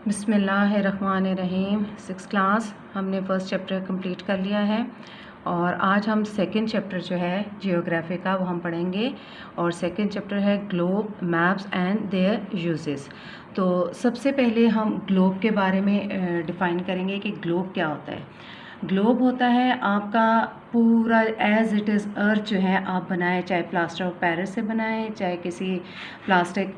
बिस्मिल्लाहिर्रहमानिर्रहीम। 6th class हमने first chapter complete कर लिया है और आज हम सेकंड चैप्टर जो है जियोग्राफी का वो हम पढ़ेंगे और सेकंड चैप्टर है globe maps and there uses. तो सबसे पहले हम ग्लोब के बारे में डिफ़ाइन करेंगे कि ग्लोब क्या होता है। ग्लोब होता है आपका पूरा एज इट इज़ अर्थ जो है आप बनाएं, चाहे प्लास्टर ऑफ पेरिस से बनाएं, चाहे किसी प्लास्टिक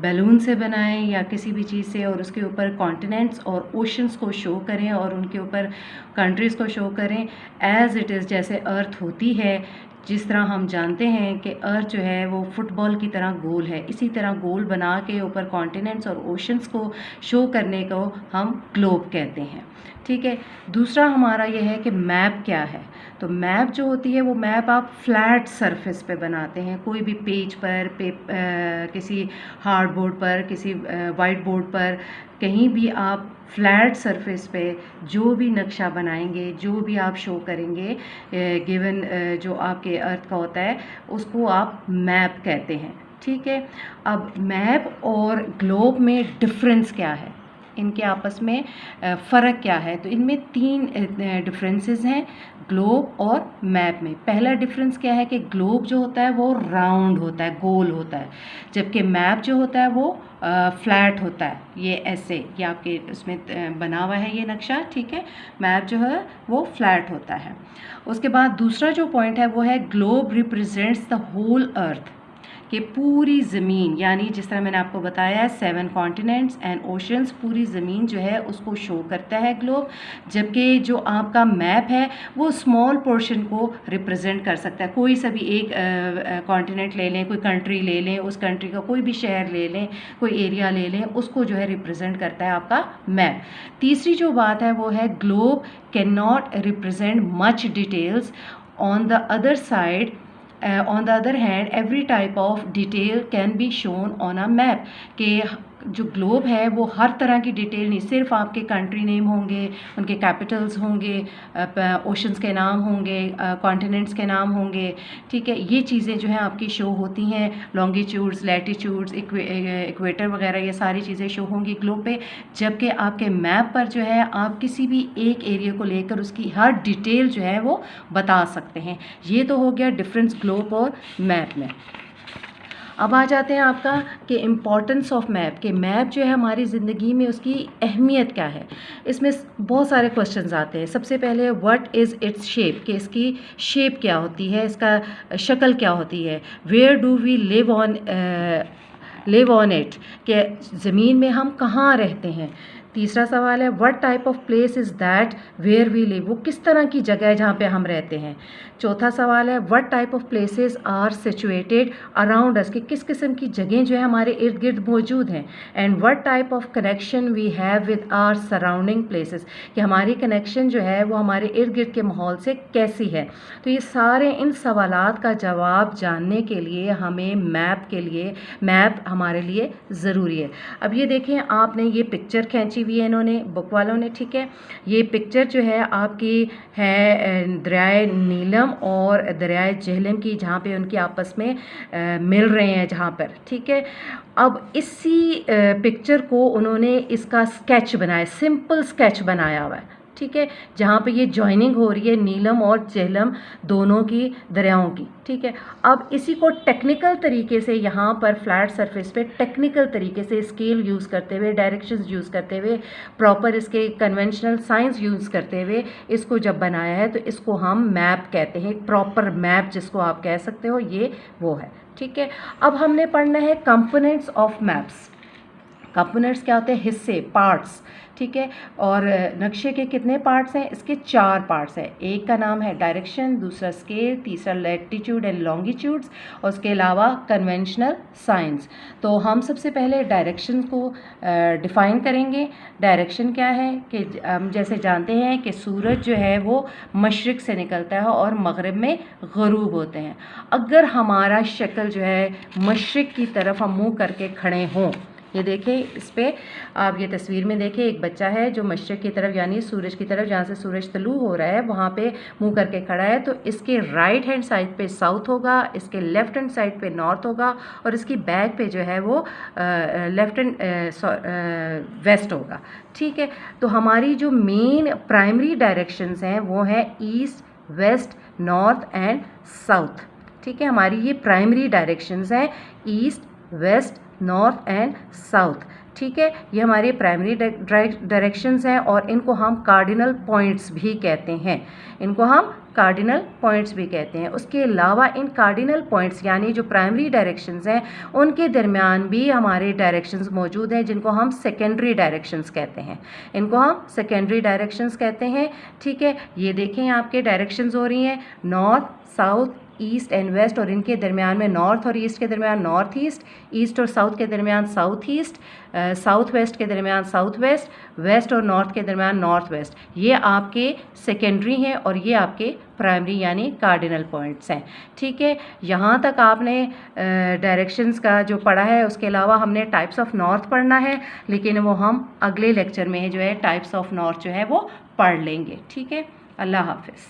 बैलून से बनाएं या किसी भी चीज़ से, और उसके ऊपर कॉन्टिनेंट्स और ओशंस को शो करें और उनके ऊपर कंट्रीज़ को शो करें एज इट इज़, जैसे अर्थ होती है। जिस तरह हम जानते हैं कि अर्थ जो है वो फुटबॉल की तरह गोल है, इसी तरह गोल बना के ऊपर कॉन्टिनेंट्स और ओशंस को शो करने को हम ग्लोब कहते हैं। ठीक है। दूसरा हमारा यह है कि मैप क्या है। तो मैप जो होती है वो मैप आप फ्लैट सरफेस पे बनाते हैं, कोई भी पेज पर, किसी हार्ड बोर्ड पर, किसी वाइट बोर्ड पर, कहीं भी आप फ्लैट सरफेस पे जो भी नक्शा बनाएंगे, जो भी आप शो करेंगे गिवन जो आपके अर्थ का होता है, उसको आप मैप कहते हैं। ठीक है। अब मैप और ग्लोब में डिफरेंस क्या है, इनके आपस में फ़र्क क्या है। तो इनमें 3 डिफरेंसेस हैं ग्लोब और मैप में। पहला डिफरेंस क्या है कि ग्लोब जो होता है वो राउंड होता है, गोल होता है, जबकि मैप जो होता है वो फ्लैट होता है। ये ऐसे, ये आपके उसमें बना हुआ है ये नक्शा। ठीक है। मैप जो है वो फ्लैट होता है। उसके बाद दूसरा जो पॉइंट है वो है globe represents the whole earth, कि पूरी ज़मीन, यानी जिस तरह मैंने आपको बताया है 7 कॉन्टिनेंट्स एंड ओशंस, पूरी ज़मीन जो है उसको शो करता है ग्लोब। जबकि जो आपका मैप है वो स्मॉल पोर्शन को रिप्रेजेंट कर सकता है। कोई सा भी एक कॉन्टिनेंट ले लें, कोई कंट्री ले लें, उस कंट्री का कोई भी शहर ले लें, कोई एरिया ले लें, उसको जो है रिप्रेजेंट करता है आपका मैप। तीसरी जो बात है वो है globe can not represent much details. On the other side, on the other hand, every type of detail can be shown on a map। कि जो ग्लोब है वो हर तरह की डिटेल नहीं, सिर्फ आपके कंट्री नेम होंगे, उनके कैपिटल्स होंगे, ओशंस के नाम होंगे, कॉन्टिनेंट्स के नाम होंगे। ठीक है। ये चीज़ें जो हैं आपकी शो होती हैं, लॉन्गिट्यूड्स, लैटिट्यूड्स, इक्वेटर वगैरह, ये सारी चीज़ें शो होंगी ग्लोब पे। जबकि आपके मैप पर जो है आप किसी भी एक एरिया को लेकर उसकी हर डिटेल जो है वो बता सकते हैं। ये तो हो गया डिफरेंस ग्लोब और मैप में। अब आ जाते हैं आपका कि इम्पॉर्टेंस ऑफ मैप, कि मैप जो है हमारी ज़िंदगी में उसकी अहमियत क्या है। इसमें बहुत सारे क्वेश्चंस आते हैं। सबसे पहले व्हाट इज़ इट्स शेप, कि इसकी शेप क्या होती है, इसका शक्ल क्या होती है। Where do we live on it, कि ज़मीन में हम कहाँ रहते हैं। तीसरा सवाल है what type of place is that where we live, वो किस तरह की जगह है जहाँ पे हम रहते हैं। चौथा सवाल है what type of places are situated around us, कि किस किस्म की जगह जो है हमारे इर्द गिर्द मौजूद हैं। And what type of connection we have with our surrounding places, कि हमारी कनेक्शन जो है वो हमारे इर्द गिर्द के माहौल से कैसी है। तो ये सारे इन सवालात का जवाब जानने के लिए हमें मैप हमारे लिए ज़रूरी है। अब ये देखें, आपने ये पिक्चर खींची हुई है इन्होंने, बुक वालों ने। ठीक है। ये पिक्चर जो है आपकी है दरियाए नीलम और दरियाए झेलम की, जहाँ पे उनकी आपस में मिल रहे हैं जहाँ पर। ठीक है। अब इसी पिक्चर को उन्होंने इसका स्केच बनाया, सिंपल स्केच बनाया हुआ है। ठीक है। जहाँ पे ये जॉइनिंग हो रही है नीलम और झेलम दोनों की दरियाओं की। ठीक है। अब इसी को टेक्निकल तरीके से यहाँ पर फ्लैट सरफेस पे टेक्निकल तरीके से स्केल यूज़ करते हुए, डायरेक्शंस यूज़ करते हुए, प्रॉपर इसके कन्वेंशनल साइंस यूज़ करते हुए इसको जब बनाया है, तो इसको हम मैप कहते हैं। प्रॉपर मैप जिसको आप कह सकते हो, ये वो है। ठीक है। अब हमने पढ़ना है कंपोनेंट्स ऑफ मैप्स। कंपोनेंट्स क्या होते हैं? हिस्से, पार्ट्स। ठीक है। और नक्शे के कितने पार्ट्स हैं? इसके 4 पार्ट्स हैं। एक का नाम है डायरेक्शन, दूसरा स्केल, तीसरा लैटिट्यूड एंड लॉन्गिट्यूड्स, और उसके अलावा कन्वेंशनल साइंस। तो हम सबसे पहले डायरेक्शन को डिफ़ाइन करेंगे। डायरेक्शन क्या है कि हम जैसे जानते हैं कि सूरज जो है वो मशरिक़ से निकलता है और मग़रिब में ग़ुरूब होते हैं। अगर हमारा शक्ल जो है मशरिक़ की तरफ हम मुँह करके खड़े हों, ये देखें, इस पे आप ये तस्वीर में देखें, एक बच्चा है जो मशरिक़ की तरफ यानी सूरज की तरफ, जहाँ से सूरज तलू हो रहा है वहाँ पे मुंह करके खड़ा है। तो इसके राइट हैंड साइड पे साउथ होगा, इसके लेफ्ट हैंड साइड पे नॉर्थ होगा और इसकी बैक पे जो है वो लेफ्ट हैंड वेस्ट होगा। ठीक है, तो हमारी जो मेन प्राइमरी डायरेक्शंस हैं वो हैं east, west, north and south. ठीक है, हमारी ये प्राइमरी डायरेक्शंस हैं east, west, north and south. ठीक है, ये हमारे प्राइमरी डायरेक्शंस हैं और इनको हम कार्डिनल पॉइंट्स भी कहते हैं, इनको हम कार्डिनल पॉइंट्स भी कहते हैं। उसके अलावा इन कार्डिनल पॉइंट्स यानी जो प्राइमरी डायरेक्शंस हैं उनके दरमियान भी हमारे डायरेक्शंस मौजूद हैं जिनको हम सेकेंडरी डायरेक्शंस कहते हैं, इनको हम सेकेंडरी डायरेक्शंस कहते हैं। ठीक है, ये देखें आपके डायरेक्शंस हो रही हैं north, south, east and west, और इनके दरमियान में नॉर्थ और ईस्ट के दरमियान नॉर्थ ईस्ट, ईस्ट और साउथ के दरमियान साउथ ईस्ट, साउथ वेस्ट के दरमियान साउथ वेस्ट, वेस्ट और नॉर्थ के दरमियान नॉर्थ वेस्ट। ये आपके सेकेंडरी हैं और ये आपके प्राइमरी यानी कार्डिनल पॉइंट्स हैं। ठीक है, यहाँ तक आपने डायरेक्शंस का जो पढ़ा है, उसके अलावा हमने टाइप्स ऑफ नॉर्थ पढ़ना है, लेकिन वो हम अगले लेक्चर में जो है टाइप्स ऑफ नॉर्थ जो है वो पढ़ लेंगे। ठीक है, अल्लाह हाफिज़।